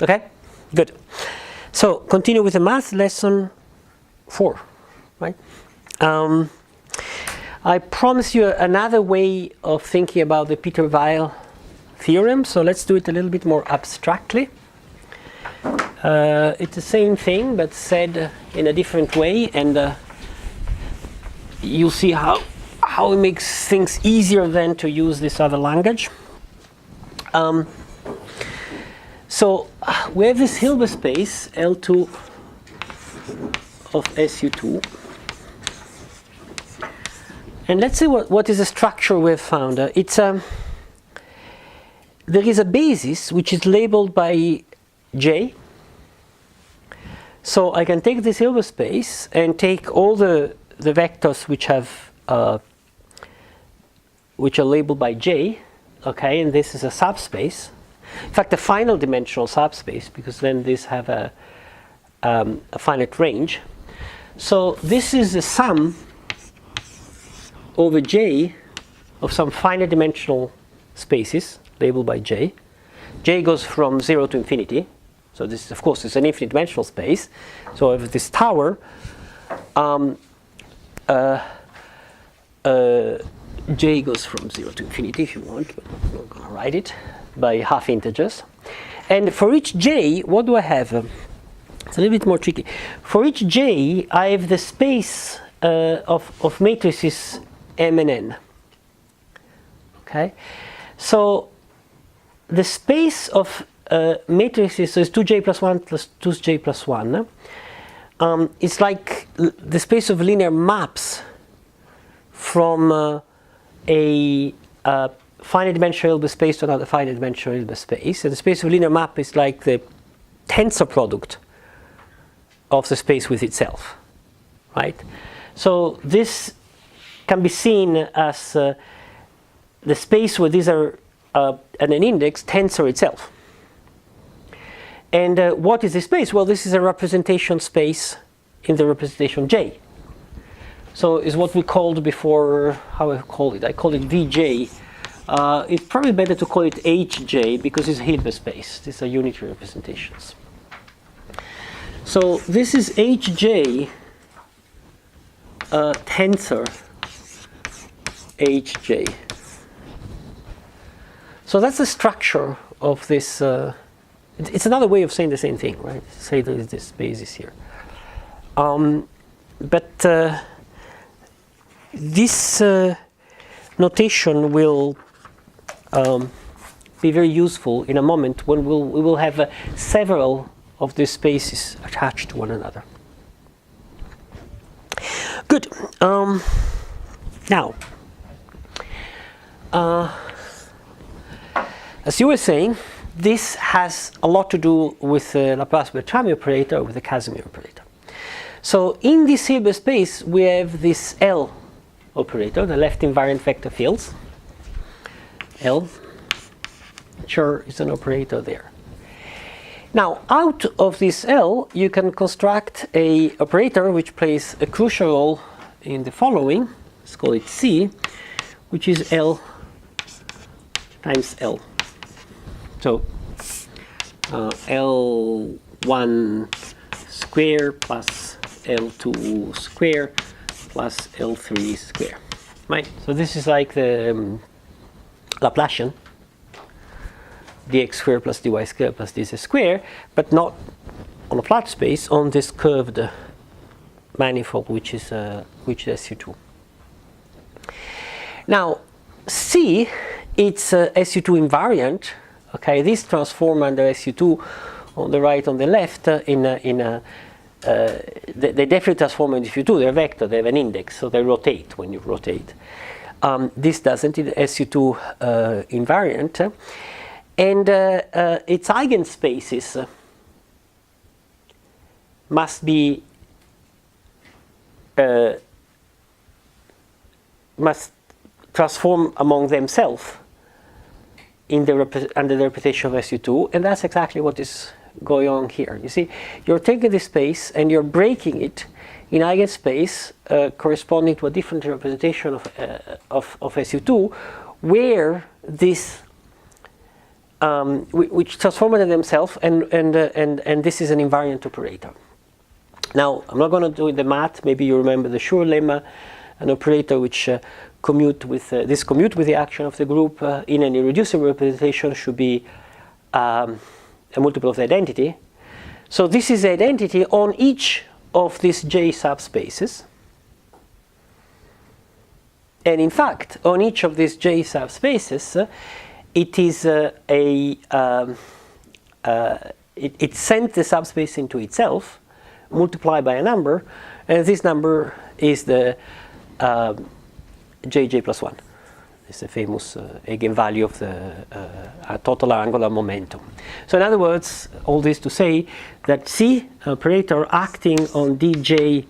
Okay, good. So continue with the math, lesson 4, right? I promise you another way of thinking about the Peter-Weil theorem, so let's do it a little bit more abstractly. It's the same thing, but said in a different way, and you'll see how it makes things easier than to use this other language. So we have this Hilbert space L2 of SU2. And let's see what is the structure we've found. There is a basis which is labeled by J. So I can take this Hilbert space and take all the vectors which are labeled by J, okay, and this is a subspace. In fact, a final dimensional subspace, because then these have a finite range. So this is the sum over J of some finite dimensional spaces labeled by J. J goes from 0 to infinity. So this, of course, is an infinite dimensional space. So I have this tower. J goes from 0 to infinity, if you want, but I'm not going to write it by half integers. And for each J, what do I have? It's a little bit more tricky. For each J, I have the space of matrices M and N. Okay, so the space of matrices is 2J plus 1 plus 2J plus 1. It's like the space of linear maps from a finite dimensional Hilbert space to another finite dimensional Hilbert space. And the space of linear map is like the tensor product of the space with itself, right? So this can be seen as the space where these are at an index tensor itself. And what is this space? Well, this is a representation space in the representation J. So is what we called before, how I call it? I call it Vj. It's probably better to call it Hj because it's a Hilbert space. These are unitary representations. So this is Hj tensor Hj. So that's the structure of this. It's another way of saying the same thing, right? Say there is this basis here. But this notation will be very useful in a moment when we will have several of these spaces attached to one another. Good. Now, as you were saying, this has a lot to do with the Laplace-Beltrami operator, with the Casimir operator. So in this Hilbert space, we have this L operator, the left invariant vector fields. L, sure, is an operator there. Now, out of this L, you can construct a operator which plays a crucial role in the following. Let's call it C, which is L times L. So L1 square plus L2 square plus L3 square, right? So this is like the Laplacian, dx square plus dy square plus dz square, but not on a flat space, on this curved manifold, which is SU2. Now, C, it's SU2 invariant. Okay, this transform under SU2 on the right, on the left, they definitely transform into SU2. They're vector, they have an index, so they rotate when you rotate. This doesn't, it's SU2 invariant. And its eigenspaces must be must transform among themselves in under the representation of SU2, and that's exactly what is going on here. You see, you're taking this space and you're breaking it in eigenspace corresponding to a different representation of SU2, where this which transform themselves, and this is an invariant operator. Now, I'm not going to do the math. Maybe you remember the Schur lemma, an operator which commute with the action of the group in an irreducible representation should be a multiple of the identity. So this is the identity on each of these J subspaces. And in fact, on each of these J subspaces, it is it sends the subspace into itself, multiplied by a number, and this number is the J plus 1. It's the famous eigenvalue of the total angular momentum. So in other words, all this to say that C operator acting on dj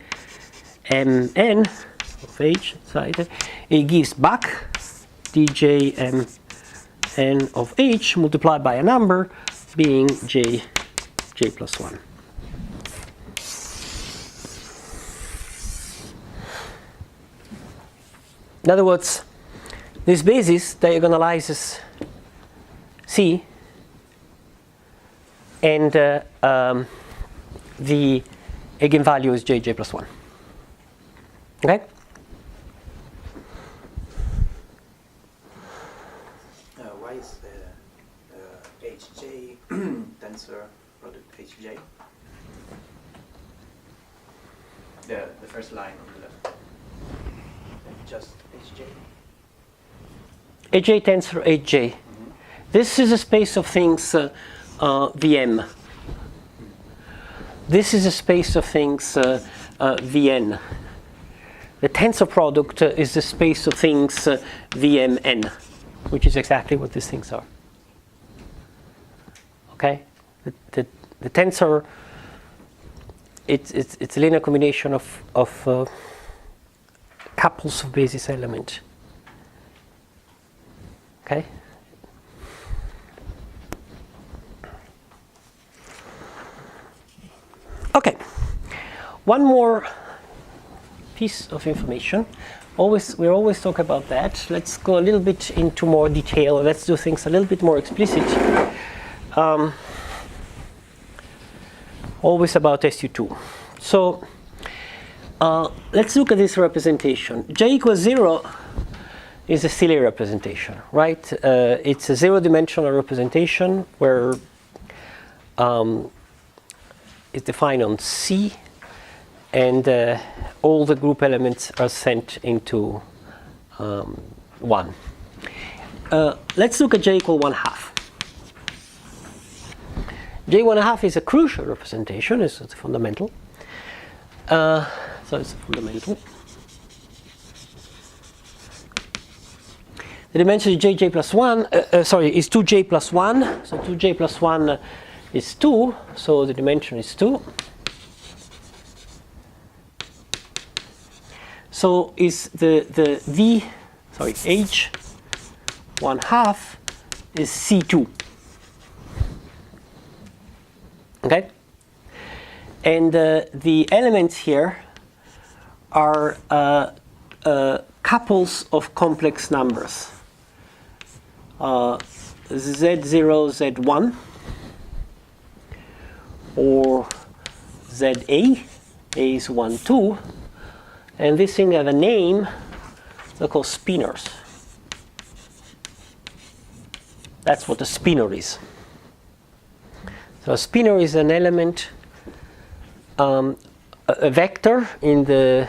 mn of H side, it gives back dj mn of H multiplied by a number being j plus 1. In other words, this basis diagonalizes C, and the eigenvalue is j plus 1. Okay? Why is the HJ tensor product HJ? The first line on the left. Just HJ? HJ tensor HJ. Mm-hmm. This is a space of things Vm. This is a space of things Vn. The tensor product is the space of things Vmn, which is exactly what these things are. Okay? The tensor, it's a linear combination of couples of basis element. Okay? Okay. One more piece of information. We always talk about that. Let's go a little bit into more detail. Let's do things a little bit more explicit. Always about SU2. So let's look at this representation. J equals 0 is a silly representation, right? It's a zero-dimensional representation where it's defined on C, and all the group elements are sent into 1. Let's look at J equal 1/2. J 1/2 is a crucial representation. It's a fundamental. So it's a fundamental. The dimension is J plus 1. Is 2J plus 1. So 2J plus 1 is 2. So the dimension is 2. So is the H 1/2 is C2. Okay? And the elements here are couples of complex numbers. Z0, Z1, or ZA, A is 1, 2, and this thing have a name, they're called spinors. That's what a spinor is. So a spinor is an element, a vector in the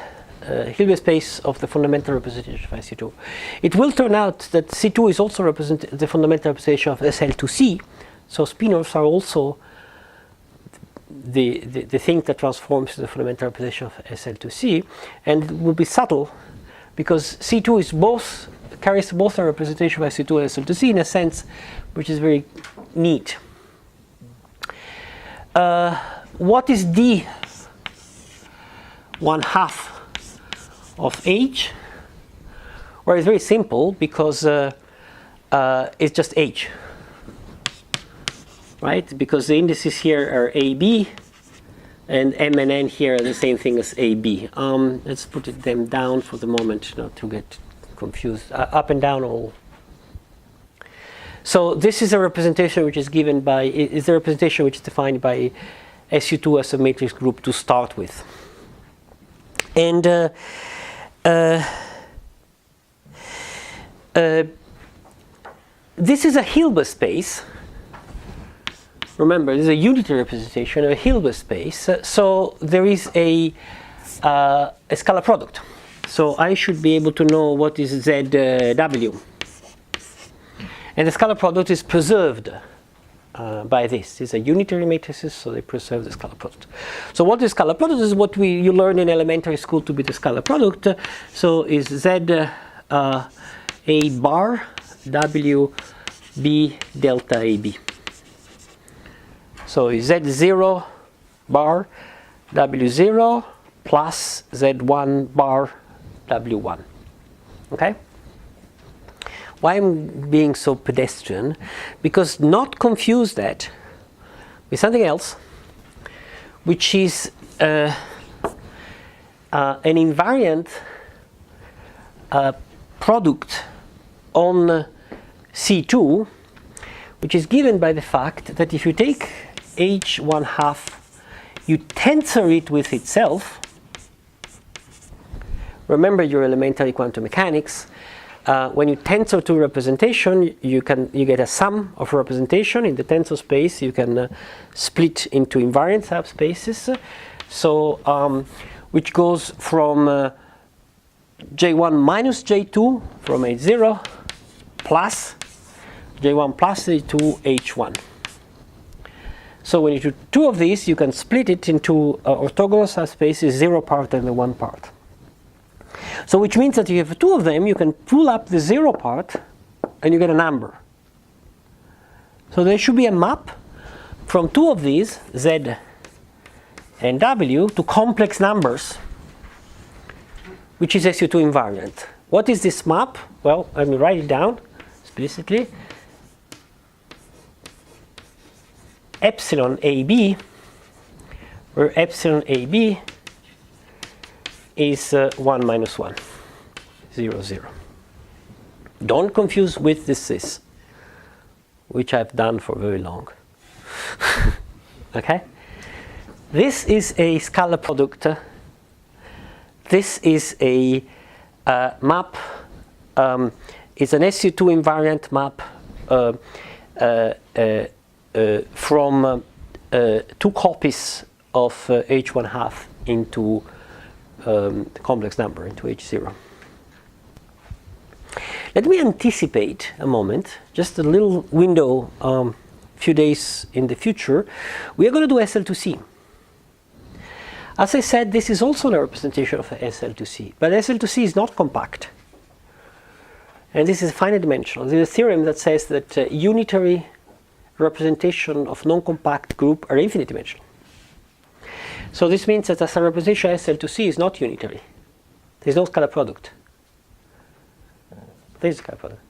Hilbert space of the fundamental representation of SU2. It will turn out that C2 is also the fundamental representation of SL2C, so spinors are also the thing that transforms the fundamental representation of SL2C, and it will be subtle because C2 is carries both a representation of SU2 and SL2C in a sense which is very neat. What is D 1/2 of H? Well, it's very simple because it's just H, right? Because the indices here are AB, and M and N here are the same thing as AB. Let's put them down for the moment, not to get confused. Up and down all. So this is a representation which is given by, is a representation which is defined by SU2 as a matrix group to start with. And this is a Hilbert space. Remember, this is a unitary representation of a Hilbert space. So there is a scalar product. So I should be able to know what is ZW. And the scalar product is preserved by this. These are unitary matrices, so they preserve the scalar product. So what is scalar product is what you learn in elementary school to be the scalar product. So is Z A bar W B delta AB. So is Z0 bar W0 plus Z1 bar W1. Okay? Why am I being so pedestrian? Because not confuse that with something else, which is an invariant product on C2, which is given by the fact that if you take H1/2, you tensor it with itself. Remember your elementary quantum mechanics. When you tensor to representation, you get a sum of representation in the tensor space. You can split into invariant subspaces. So which goes from J1 minus J2 from H0 plus J1 plus J2 H1. So when you do two of these, you can split it into orthogonal subspaces, 0 part and the 1 part. So which means that you have two of them, you can pull up the 0 part and you get a number. So there should be a map from two of these, Z and W, to complex numbers, which is SU2 invariant. What is this map? Well, let me write it down explicitly. Epsilon AB, where epsilon AB is 1 minus 1, 0, 0. Don't confuse with this, which I've done for very long. Okay? This is a scalar product. This is a map. It's an SU2 invariant map from two copies of H1/2 into the complex number, into H0. Let me anticipate a moment, just a little window, few days in the future. We are going to do SL2C. As I said, this is also a representation of SL2C, but SL2C is not compact. And this is finite dimensional. There's a theorem that says that unitary representation of non-compact group are infinite dimensional. So this means that as a representation SL2C is not unitary. There's no scalar product. There's a scalar product.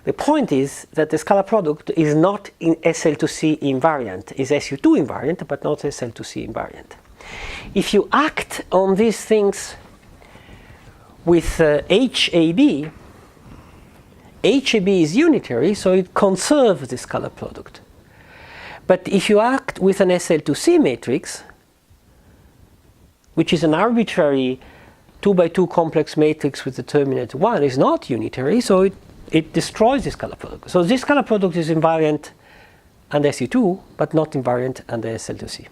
The point is that the scalar product is not in SL2C invariant. Is SU2 invariant, but not SL2C invariant. If you act on these things with HAB, HAB is unitary, so it conserves the scalar product. But if you act with an SL2C matrix, which is an arbitrary 2x2 complex matrix with determinant 1, is not unitary, so it destroys the scalar product. So this scalar product is invariant under SU2, but not invariant under SL2C.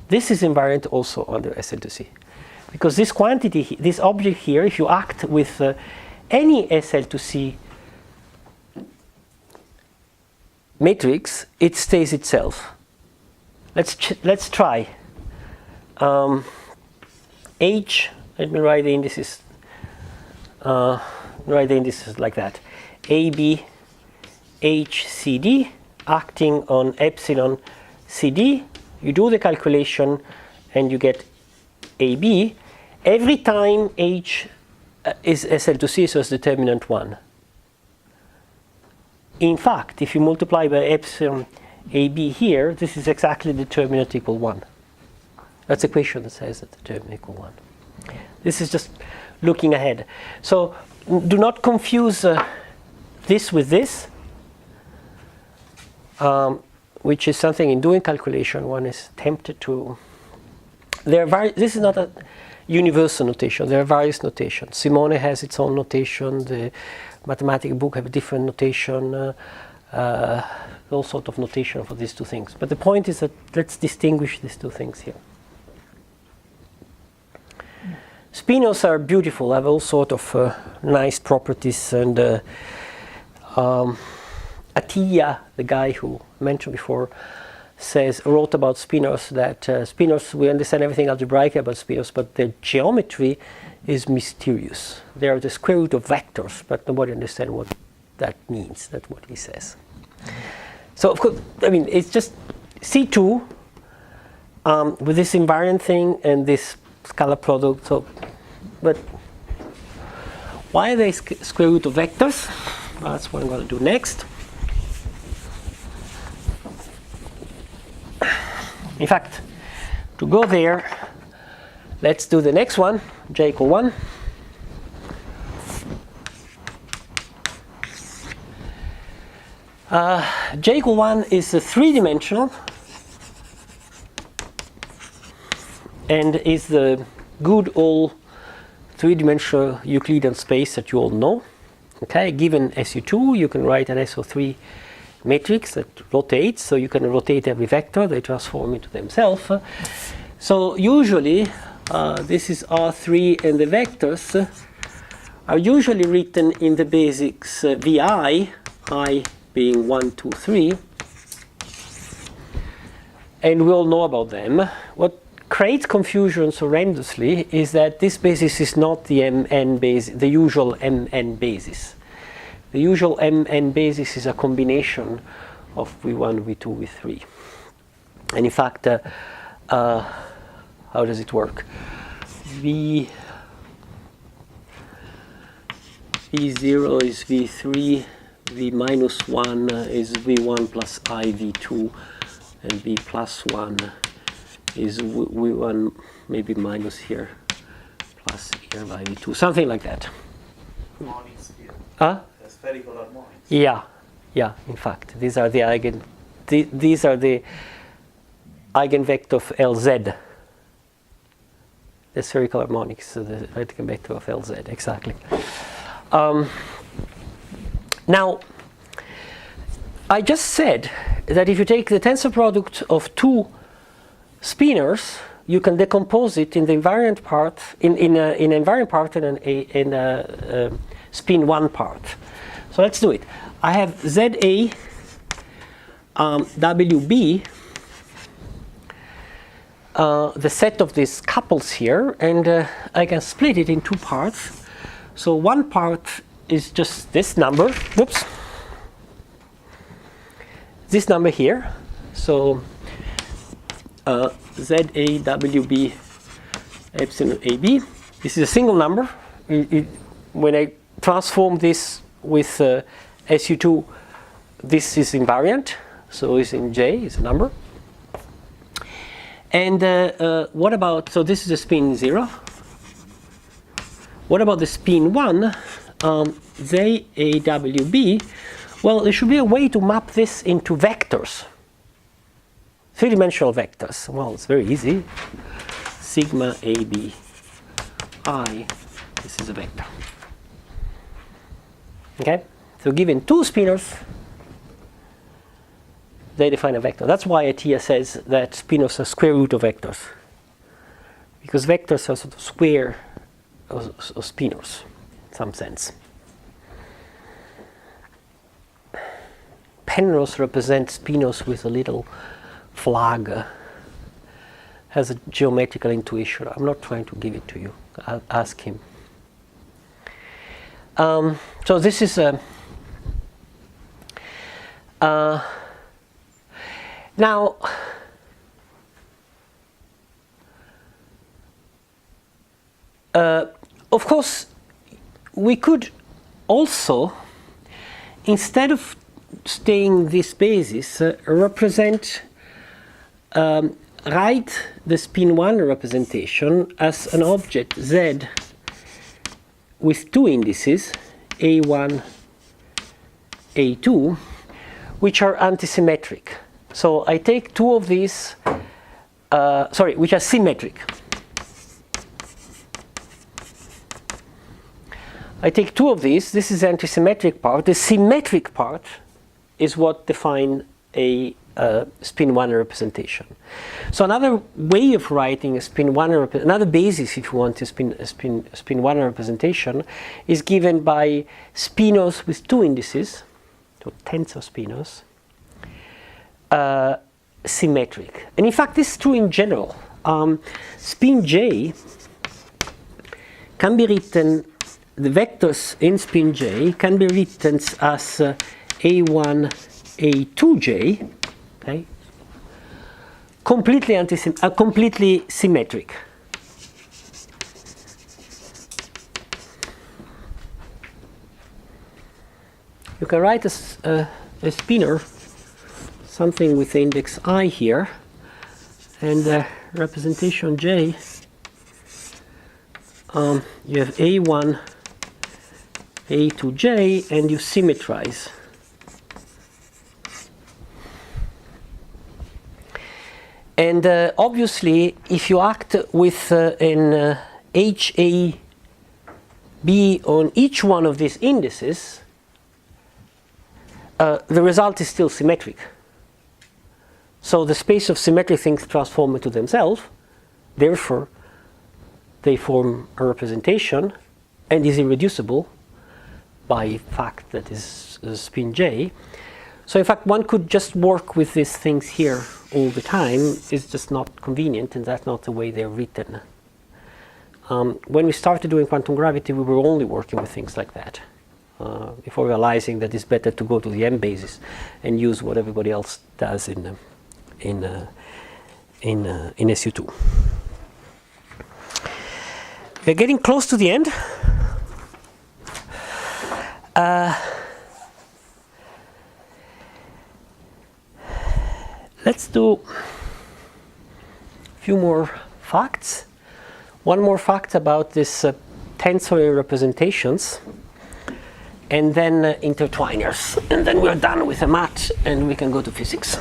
This is invariant also under SL2C. Because this quantity, this object here, if you act with any SL2C matrix, it stays itself. Let's try. H, let me write the indices. Write the indices like that. AB, H, CD, acting on epsilon CD. You do the calculation and you get AB. Every time H is SL2C, so it's determinant 1. In fact, if you multiply by epsilon AB here, this is exactly determinant equal 1. That's the equation that says that determinant equal 1. This is just looking ahead. So do not confuse this with this. which is something in doing calculation one is tempted to. This is not a universal notation. There are various notations. Simone has its own notation. The mathematical book have a different notation. All sort of notation for these two things. But the point is that let's distinguish these two things here. Spinos are beautiful, have all sort of nice properties, and Atiyah, the guy who mentioned before, wrote about spinos that spinos, we understand everything algebraically about spinos, but their geometry is mysterious. They are the square root of vectors, but nobody understands what that means. That's what he says. So of course, I mean, it's just C2 with this invariant thing and this scalar product. So, but why are they square root of vectors? Well, that's what I'm going to do next. In fact, to go there, let's do the next one, j equal 1. J equal 1 is a three-dimensional and is the good old three-dimensional Euclidean space that you all know. Okay, given SU2, you can write an SO3 matrix that rotates, so you can rotate every vector, they transform into themselves. So usually this is R3, and the vectors are usually written in the basics VI, I being 1, 2, 3, and we all know about them. What creates confusion horrendously is that this basis is not the MN basis, the usual MN basis. The usual MN basis is a combination of V1, V2, V3. And in fact, how does it work? V0 is V3, V minus 1 is V1 plus I V2, and V plus 1 is V1, maybe minus here, plus here by V2, something like that. Harmonics here. Huh? Spherical harmonics. Yeah, yeah. In fact, these are the these are the eigenvector of LZ. The spherical harmonics, so the eigenvector of LZ, exactly. Now, I just said that if you take the tensor product of two spinors, you can decompose it in the invariant part, in an invariant part and in a spin 1 part. So let's do it. I have ZA WB, the set of these couples here, and I can split it in two parts. So one part is just this number, whoops, this number here. So ZAWB epsilon AB. This is a single number. When I transform this with SU2, this is invariant, so it's in J, it's a number. And what about, so this is a spin 0. What about the spin 1, ZAWB? Well, there should be a way to map this into vectors, three-dimensional vectors. Well, it's very easy. Sigma AB I, this is a vector. Okay, so given two spinors, they define a vector. That's why Atiyah says that spinors are square root of vectors, because vectors are sort of square of spinors in some sense. Penrose represents spinors with a little flag, has a geometrical intuition. I'm not trying to give it to you. I'll ask him. So this is now of course we could also, instead of staying this basis, represent write the spin 1 representation as an object Z with two indices, A1, A2, which are antisymmetric. So I take two of these, which are symmetric. I take two of these. This is the antisymmetric part. The symmetric part is what define a spin Wigner representation. So another way of writing a spin Wigner, another basis, if you want, to spin Wigner representation, is given by spinos with two indices, so tensor spinos, symmetric. And in fact, this is true in general. Spin J can be written. The vectors in spin J can be written as A1, A2J, okay, completely symmetric. You can write a spinor, something with the index I here, and representation J. You have A1, A2J, and you symmetrize. And obviously, if you act with an HAB on each one of these indices, the result is still symmetric. So the space of symmetric things transform into themselves, therefore they form a representation and is irreducible by fact that is spin J. So in fact, one could just work with these things here all the time. It's just not convenient, and that's not the way they're written. When we started doing quantum gravity, we were only working with things like that, before realizing that it's better to go to the M basis and use what everybody else does in SU2. We're getting close to the end. Let's do a few more facts. One more fact about this tensor representations, and then intertwiners. And then we're done with the math and we can go to physics.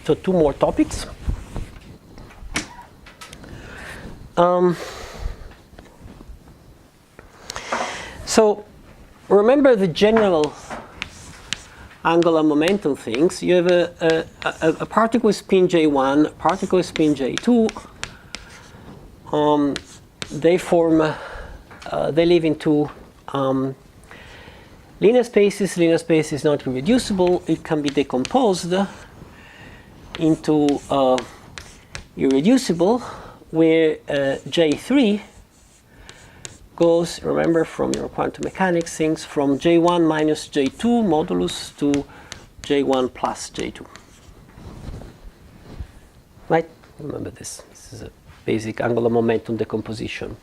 So two more topics. So remember the general angular momentum things. You have a particle with spin J1, a particle with spin J2. They form, they live in two linear spaces. Linear space is not irreducible. It can be decomposed into irreducible, where J3 goes, remember from your quantum mechanics things, from J1 minus J2 modulus to J1 plus J2. Right? Remember this. This is a basic angular momentum decomposition.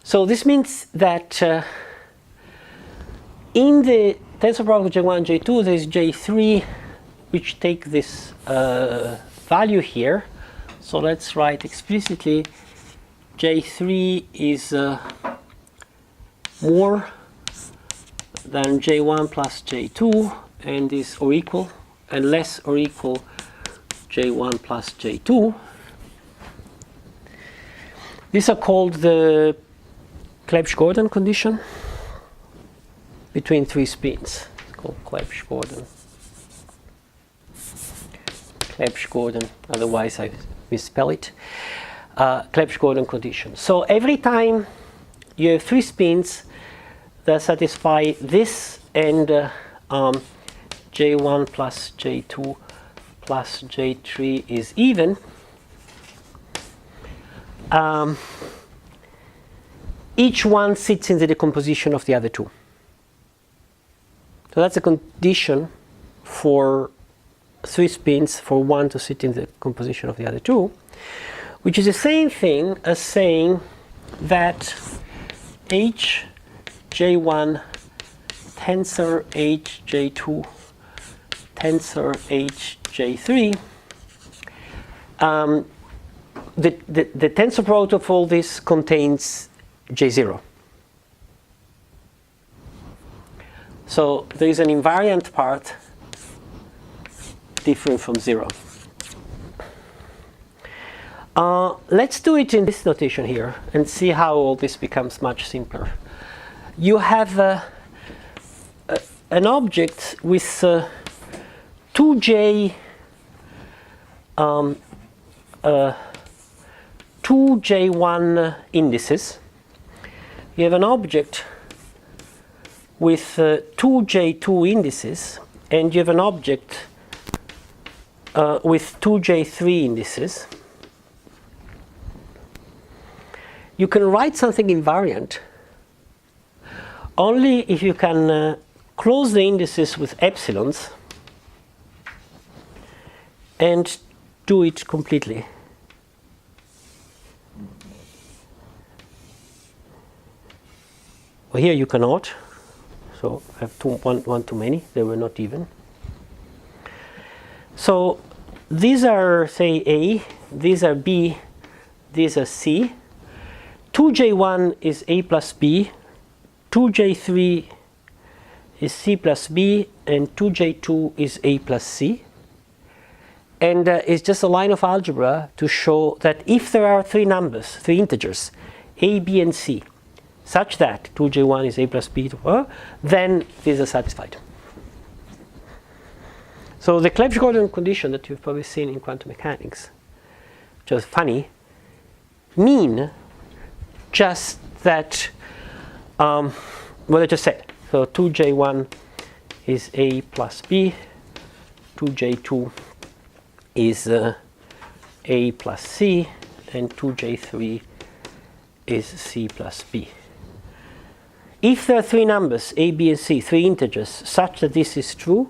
So this means that in the tensor product of J1 and J2, there is J3, which take this value here. So let's write explicitly J3 is more than J1 plus J2 and is or equal, and less or equal J1 plus J2. These are called the Clebsch-Gordon condition between three spins. It's called Clebsch-Gordon. Clebsch-Gordon, otherwise I misspell it. Clebsch-Gordon condition. So every time you have three spins that satisfy this and J1 plus J2 plus J3 is even, each one sits in the decomposition of the other two. So that's a condition for three spins for one to sit in the composition of the other two, which is the same thing as saying that Hj1 tensor Hj2 tensor Hj3, the tensor product of all this contains J0. So there is an invariant part different from 0. Let's do it in this notation here and see how all this becomes much simpler. You have an object with 2j 2j1 indices. You have an object with 2j2 indices, and you have an object with 2j3 indices. You can write something invariant only if you can close the indices with epsilons and do it completely. Well, here you cannot, so I have one too many, they were not even. So these are, say, A, these are B, these are C. 2j1 is A plus B, 2j3 is C plus B, and 2j2 is A plus C. And it's just a line of algebra to show that if there are three numbers, three integers, A, B, and C, such that 2j1 is A plus B, then these are satisfied. So the Clebsch-Gordan condition that you've probably seen in quantum mechanics, which is funny, mean just that, what I just said. So 2j1 is A plus B, 2j2 is A plus C, and 2j3 is C plus B. If there are three numbers, A, B, and C, three integers, such that this is true,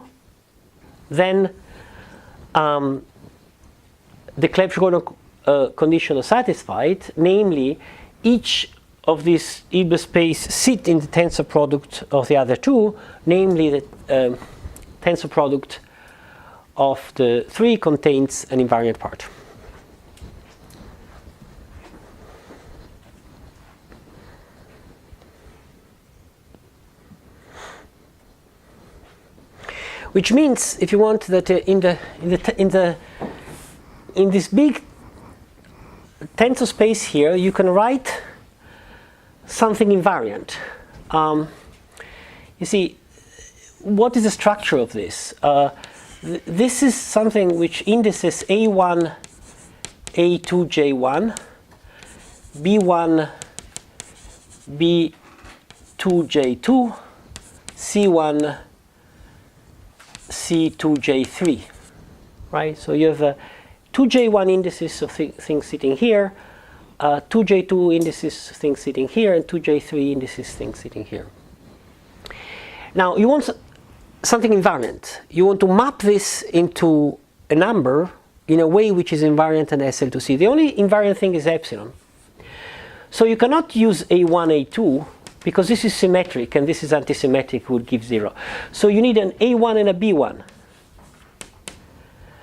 then the Clebsch-Gordan condition is satisfied, namely each of these Hilbert space sit in the tensor product of the other two, namely the tensor product of the three contains an invariant part. Which means, if you want, that in this big tensor space here, you can write something invariant. You see, what is the structure of this? This is something which indices A1, A2, J1, B1, B2, J2, C1, C2, J3, right? So you have two J1 indices of things sitting here, two J2 indices of things sitting here, and two J3 indices things sitting here. Now you want something invariant. You want to map this into a number in a way which is invariant and SL to C. The only invariant thing is epsilon. So you cannot use A1, A2, because this is symmetric and this is antisymmetric, would give 0. So you need an A1 and a B1.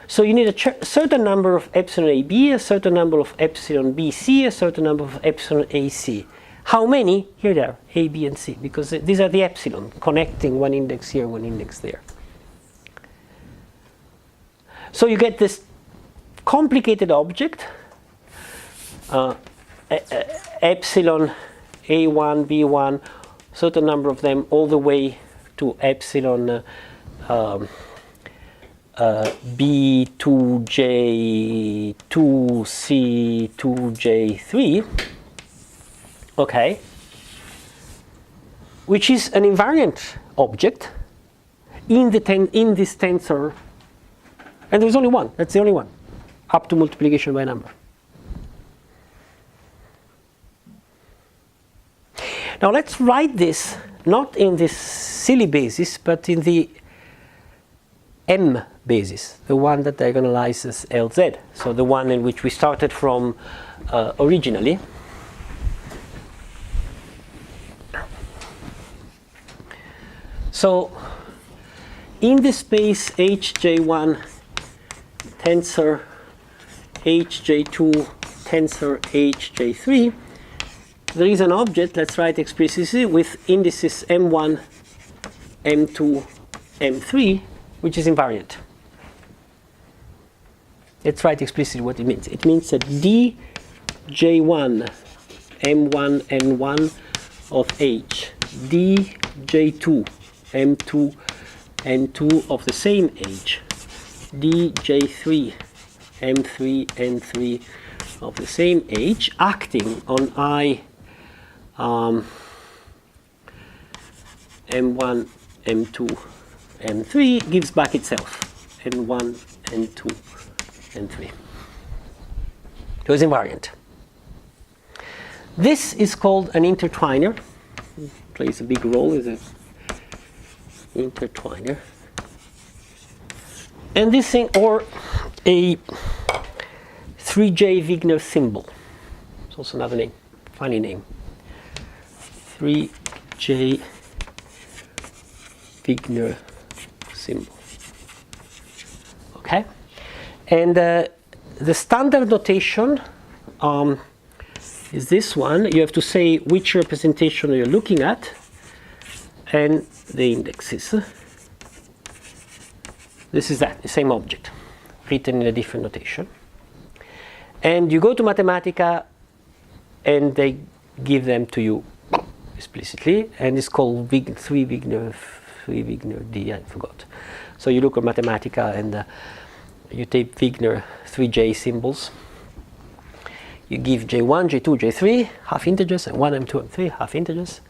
So you need a certain number of epsilon AB, a certain number of epsilon BC, a certain number of epsilon AC. How many? Here they are, A, B, and C, because these are the epsilon connecting one index here, one index there. So you get this complicated object, epsilon A1, B1, certain number of them, all the way to epsilon B2J, 2C, 2J3, okay, which is an invariant object in this tensor, and there's only one, that's the only one, up to multiplication by number. Now let's write this not in this silly basis, but in the M basis, the one that diagonalizes LZ, so the one in which we started from originally. So in this space HJ1 tensor HJ2 tensor HJ3, there is an object, let's write explicitly, with indices M1, M2, M3, which is invariant. Let's write explicitly what it means. It means that dj1 m1 n1 of H, dj2 m2 n2 of the same H, dj3 m3 n3 of the same H, acting on I m1 m2 m3 gives back itself n1 n2 n3. So it's invariant. This is called an intertwiner. It plays a big role as an intertwiner. And this thing, or a 3J Wigner symbol. It's also another name, funny name. 3J Wigner symbol. Okay? And the standard notation is this one. You have to say which representation you're looking at and the indexes. This is that, the same object, written in a different notation. And you go to Mathematica and they give them to you explicitly, and it's called 3 Wigner D, I forgot. So you look at Mathematica and you take Wigner 3J symbols. You give J1, J2, J3 half integers, and 1, M2, M3 half integers.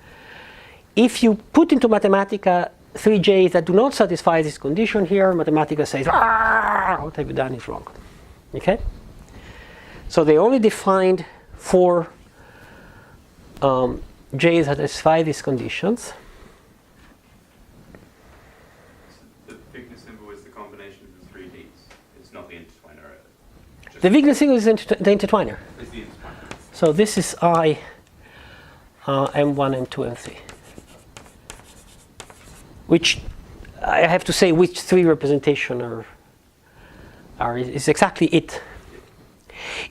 If you put into Mathematica 3J's that do not satisfy this condition here, Mathematica says, what have you done is wrong. Okay? So they only defined 4 J's that satisfy these conditions. The Wigner symbol is the combination of the 3 Ds. It's not the intertwiner. The Wigner symbol is the intertwiner. It's the intertwiner. So this is I M1, M2, M3. Which I have to say which 3 representation is exactly it.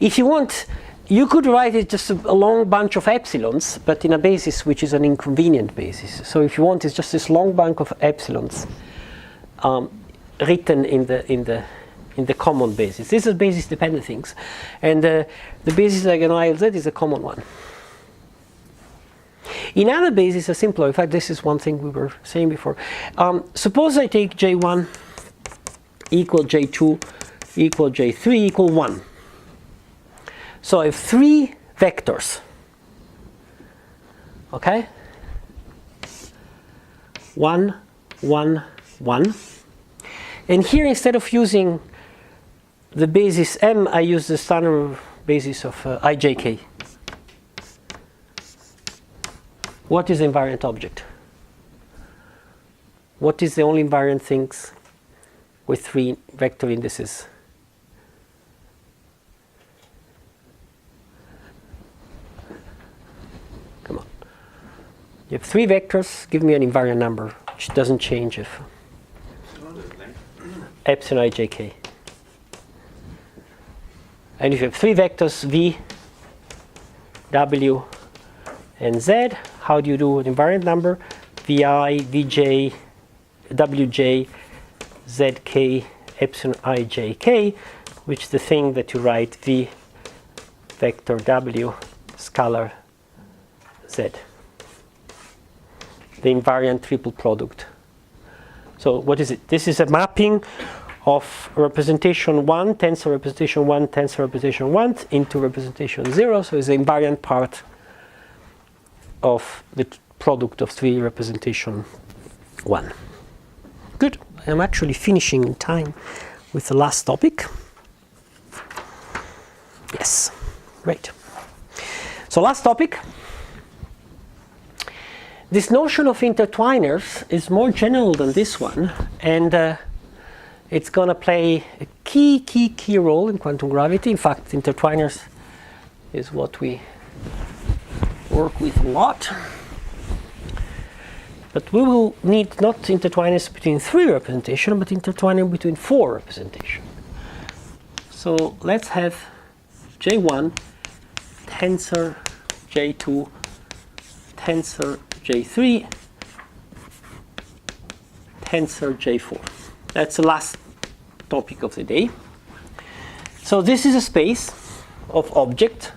If you want, you could write it just a long bunch of epsilons, but in a basis which is an inconvenient basis. So if you want, it's just this long bunch of epsilons written in the common basis. This is basis-dependent things, and the basis like an ILZ is a common one. In other bases are simpler. In fact, this is one thing we were saying before. Suppose I take J1 equal J2 equal J3 equal 1. So I have 3 vectors. Okay? 1, 1, 1. And here, instead of using the basis M, I use the standard basis of IJK. What is the invariant object? What is the only invariant things with 3 vector indices? Come on. You have 3 vectors, give me an invariant number, which doesn't change if epsilon ijk. And if you have 3 vectors, V, W, and Z, how do you do an invariant number? Vi, Vj, Wj, Zk, epsilon ijk, which is the thing that you write V vector W scalar Z. The invariant triple product. So what is it? This is a mapping of representation 1, tensor representation 1, tensor representation 1 into representation 0. So it's the invariant part of the product of 3 representation 1. Good. I'm actually finishing in time with the last topic. Yes. Great. So last topic. This notion of intertwiners is more general than this one, and it's going to play a key role in quantum gravity. In fact, intertwiners is what we work with a lot. But we will need not intertwiners between 3 representation, but intertwiner between 4 representation. So let's have J1, tensor J2, tensor J3, tensor J4. That's the last topic of the day. So this is a space of object.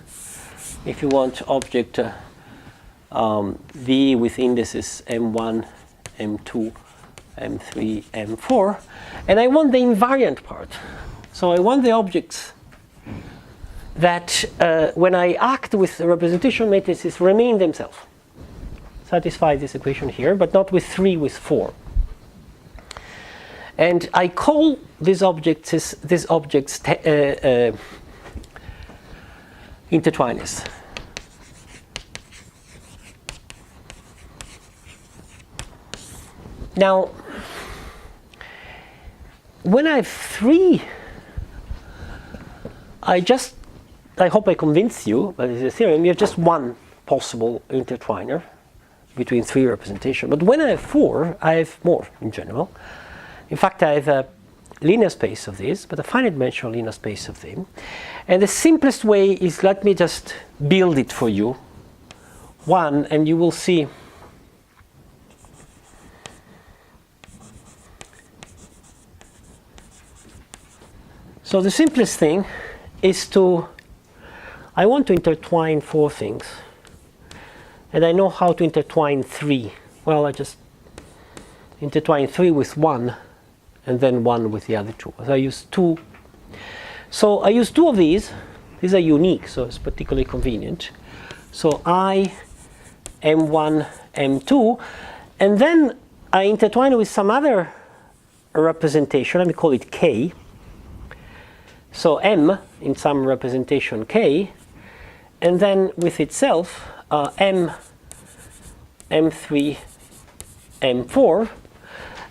If you want object V with indices M1, M2, M3, M4, and I want the invariant part. So I want the objects that when I act with the representation matrices remain themselves. Satisfy this equation here, but not with 3, with 4. And I call these objects intertwiners. Now, when I have 3, I hope I convince you, but it's a theorem, you have just one possible intertwiner between 3 representations. But when I have 4, I have more in general. In fact, I have a linear space of this, but a finite dimensional linear space of them. And the simplest way is, let me just build it for you. One, and you will see. So the simplest thing is I want to intertwine 4 things. And I know how to intertwine 3. Well, I just intertwine 3 with 1, and then 1 with the other 2. So I use 2. So I use 2 of these. These are unique, so it's particularly convenient. So I, M1, M2, and then I intertwine with some other representation. Let me call it K. So M in some representation K, and then with itself M, M3, M4,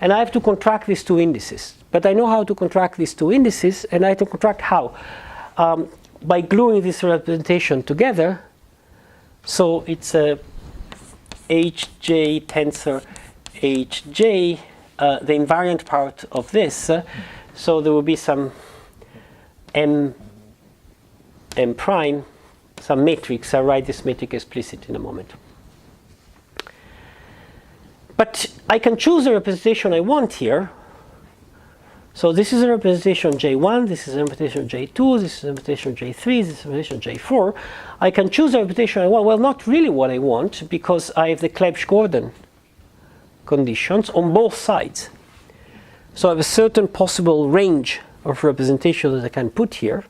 and I have to contract these 2 indices. But I know how to contract these 2 indices, and I have to contract how? By gluing this representation together. So it's a Hj tensor Hj, the invariant part of this. So there will be some M prime, some matrix. I'll write this matrix explicit in a moment. But I can choose the representation I want here. So this is a representation J1, this is a representation J2, this is a representation J3, this is a representation J4. I can choose the representation I want. Well, not really what I want, because I have the Clebsch-Gordon conditions on both sides. So I have a certain possible range of representation that I can put here.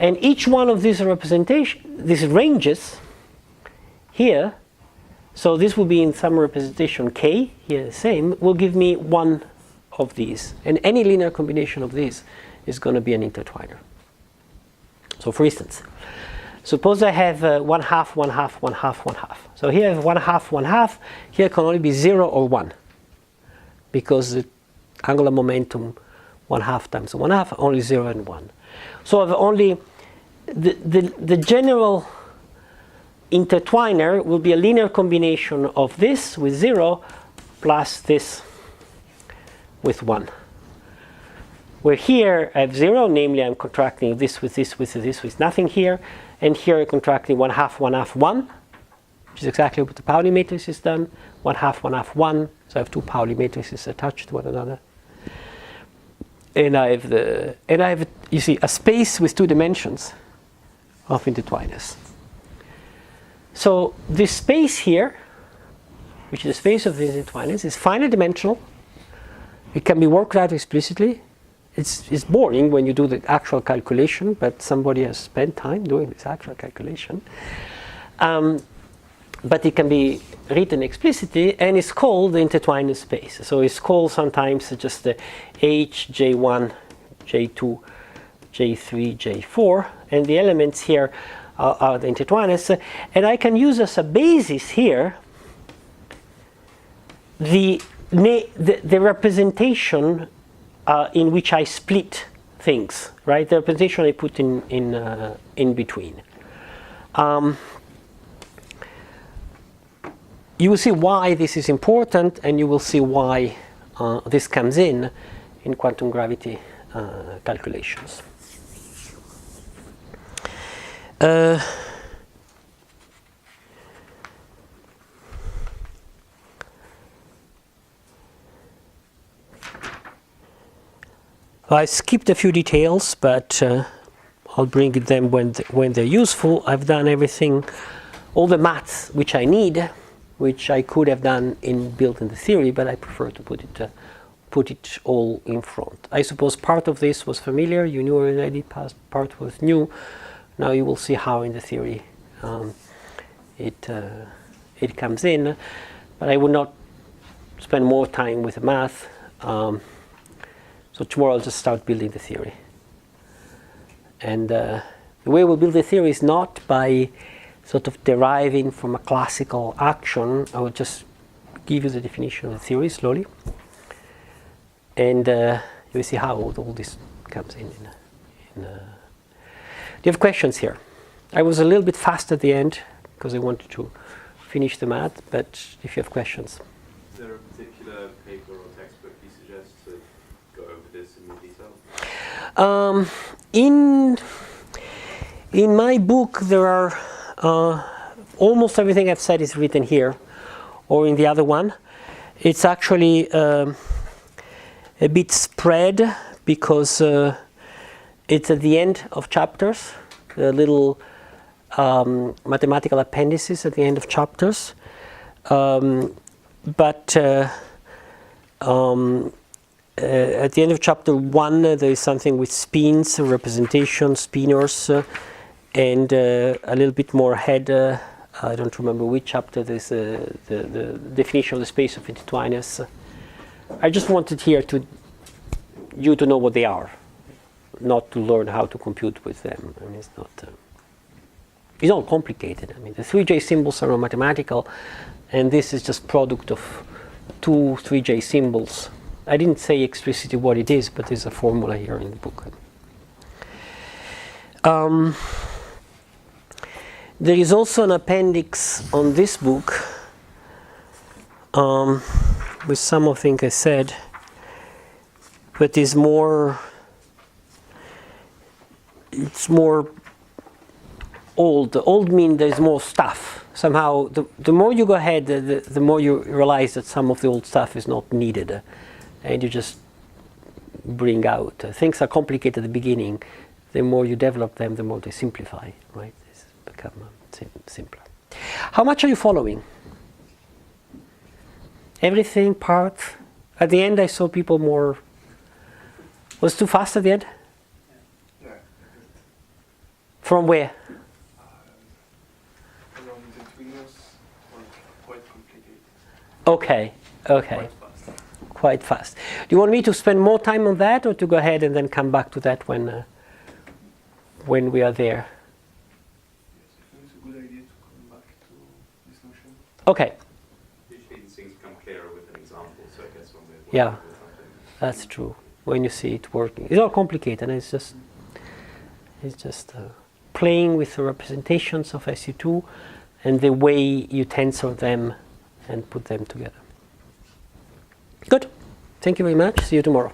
And each one of these these ranges here, so this will be in some representation K, here the same, will give me one of these. And any linear combination of these is going to be an intertwiner. So for instance, suppose I have 1/2, 1/2, 1/2, 1/2. So here I have 1/2, 1/2. Here can only be 0 or 1, because the angular momentum 1/2 times 1/2, only 0 and 1. So I've only the general intertwiner will be a linear combination of this with 0 plus this with 1. Where here I have 0, namely I'm contracting this with this with this with nothing here, and here I'm contracting 1/2, 1/2, 1, which is exactly what the Pauli matrix has done. 1/2, 1/2, 1. So I have 2 Pauli matrices attached to one another. And I have you see a space with 2 dimensions of intertwiners. So this space here, which is the space of these intertwiners, is finite dimensional. It can be worked out explicitly. It's boring when you do the actual calculation, but somebody has spent time doing this actual calculation. But it can be written explicitly, and it's called the intertwiner space. So it's called sometimes just the H, J1, J2, J3, J4, and the elements here are the intertwiners. And I can use as a basis here the representation in which I split things, right? The representation I put in between. You will see why this is important, and you will see why this comes in quantum gravity calculations. I skipped a few details, but I'll bring them when they're useful. I've done everything, all the maths which I need, which I could have done built in the theory, but I prefer to put it all in front. I suppose part of this was familiar, you knew already, part was new. Now you will see how in the theory it comes in, but I would not spend more time with the math. So tomorrow I'll just start building the theory. And the way we build the theory is not by sort of deriving from a classical action. I will just give you the definition of the theory slowly. And you'll see how all this comes in. Do you have questions here? I was a little bit fast at the end because I wanted to finish the math, but if you have questions. Is there a particular paper or textbook you suggest to go over this in more detail? In my book, there are almost everything I've said is written here, or in the other one. It's actually a bit spread because it's at the end of chapters, the little mathematical appendices at the end of chapters. But at the end of chapter 1, there is something with spins, representation, spinors, and a little bit more ahead. I don't remember which chapter. There's the definition of the space of intertwiners. I just wanted here you to know what they are, not to learn how to compute with them. I mean, it's not complicated. I mean, the 3J symbols are mathematical, and this is just product of two 3J symbols. I didn't say explicitly what it is, but there's a formula here in the book. There is also an appendix on this book with some of the things I said, but it's more old. Old means there's more stuff. Somehow, the more you go ahead, the more you realize that some of the old stuff is not needed. And you just bring out. Things are complicated at the beginning. The more you develop them, the more they simplify, right? They become simpler. How much are you following? Everything, part? At the end, I saw people more... Was it too fast at the end? Yeah. From where? Around the Intertwiners were quite complicated. Okay. Quite fast. Quite fast. Do you want me to spend more time on that, or to go ahead and then come back to that when we are there? Yes, I think it's a good idea to come back to this notion. Okay. Usually these things become clearer with an example, so I guess when we're working Yeah, with something. that's true. When you see it working, it's not complicated. It's just playing with the representations of SU2 and the way you tensor them and put them together. Good. Thank you very much. See you tomorrow.